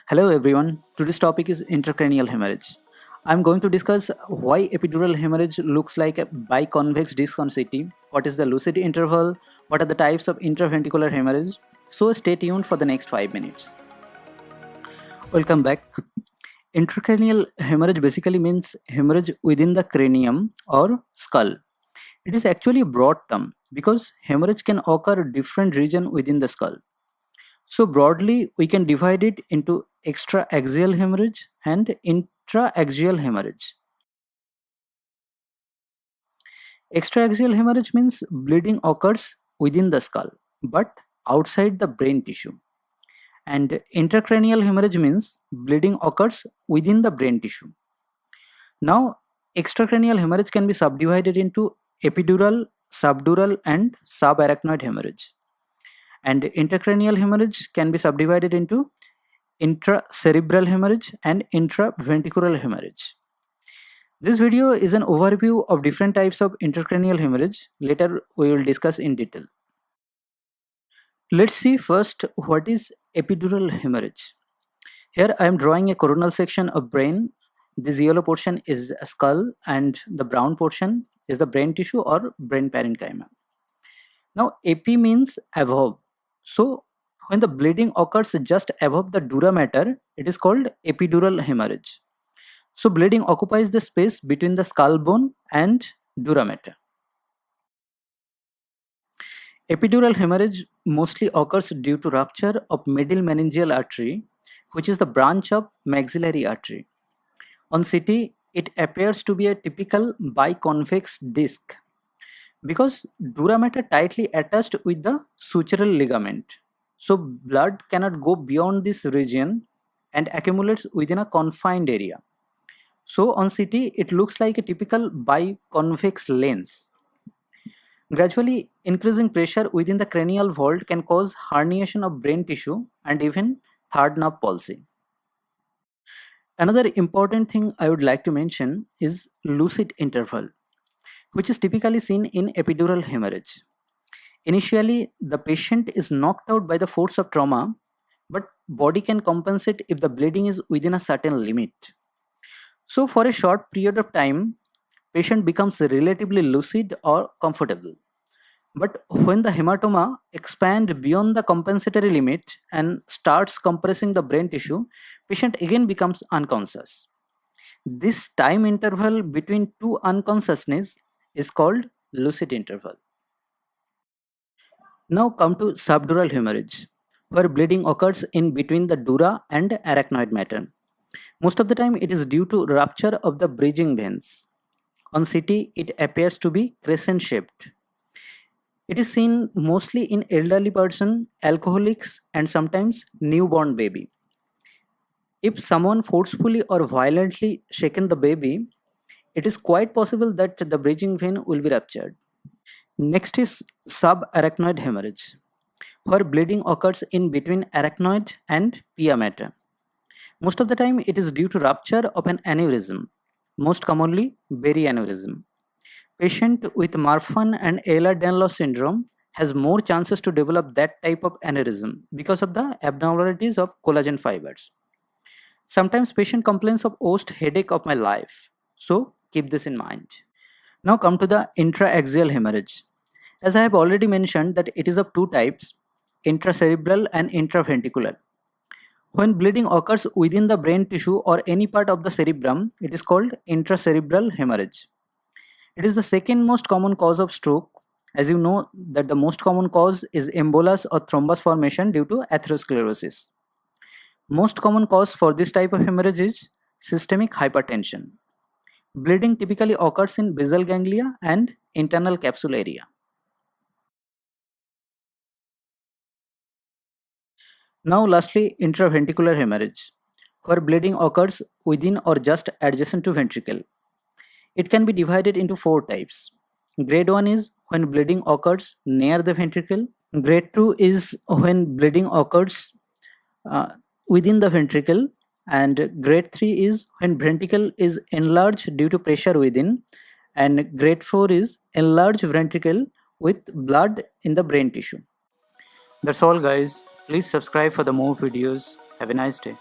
Hello everyone, today's topic is intracranial hemorrhage. I'm going to discuss why epidural hemorrhage looks like a biconvex disc on CT, what is the lucid interval, what are the types of intraventricular hemorrhage. So stay tuned for the next 5 minutes. Welcome back. Intracranial hemorrhage basically means hemorrhage within the cranium or skull. It is actually a broad term because hemorrhage can occur different region within the skull. So broadly, we can divide it into extraaxial hemorrhage and intraaxial hemorrhage. Extraaxial hemorrhage means bleeding occurs within the skull but outside the brain tissue. And intracranial hemorrhage means bleeding occurs within the brain tissue. Now, extracranial hemorrhage can be subdivided into epidural, subdural, and subarachnoid hemorrhage. And intracranial hemorrhage can be subdivided into intracerebral hemorrhage and intraventricular hemorrhage. This video is an overview of different types of intracranial hemorrhage. Later we will discuss in detail. Let's see first what is epidural hemorrhage. Here I am drawing a coronal section of brain. This yellow portion is a skull and the brown portion is the brain tissue or brain parenchyma. Now epi means above. So when the bleeding occurs just above the dura mater, it is called epidural hemorrhage. So bleeding occupies the space between the skull bone and dura mater. Epidural hemorrhage mostly occurs due to rupture of middle meningeal artery, which is the branch of maxillary artery. On CT, it appears to be a typical biconvex disc because dura mater tightly attached with the sutural ligament. So blood cannot go beyond this region and accumulates within a confined area. So on CT, it looks like a typical biconvex lens. Gradually increasing pressure within the cranial vault can cause herniation of brain tissue and even third nerve palsy. Another important thing I would like to mention is lucid interval, which is typically seen in epidural hemorrhage. Initially, the patient is knocked out by the force of trauma, but body can compensate if the bleeding is within a certain limit. So for a short period of time, patient becomes relatively lucid or comfortable. But when the hematoma expands beyond the compensatory limit and starts compressing the brain tissue, patient again becomes unconscious. This time interval between two unconsciousness is called lucid interval. Now come to subdural hemorrhage, where bleeding occurs in between the dura and arachnoid mater. Most of the time it is due to rupture of the bridging veins. On CT, it appears to be crescent shaped. It is seen mostly in elderly person, alcoholics, and sometimes newborn baby. If someone forcefully or violently shaken the baby, it is quite possible that the bridging vein will be ruptured. Next is subarachnoid hemorrhage, where bleeding occurs in between arachnoid and pia mater. Most of the time, it is due to rupture of an aneurysm, most commonly berry aneurysm. Patient with Marfan and Ehlers-Danlos syndrome has more chances to develop that type of aneurysm because of the abnormalities of collagen fibers. Sometimes patient complains of worst headache of my life. So keep this in mind. Now come to the intraaxial hemorrhage. As I have already mentioned that it is of two types, intracerebral and intraventricular. When bleeding occurs within the brain tissue or any part of the cerebrum, it is called intracerebral hemorrhage. It is the second most common cause of stroke. As you know that the most common cause is embolus or thrombus formation due to atherosclerosis. Most common cause for this type of hemorrhage is systemic hypertension. Bleeding typically occurs in basal ganglia and internal capsule area. Now lastly, intraventricular hemorrhage, where bleeding occurs within or just adjacent to ventricle. It can be divided into four types. Grade 1 is when bleeding occurs near the ventricle. Grade 2 is when bleeding occurs uh, within the ventricle. And grade 3 is when ventricle is enlarged due to pressure within. And grade 4 is enlarged ventricle with blood in the brain tissue. That's all guys. Please subscribe for the more videos. Have a nice day.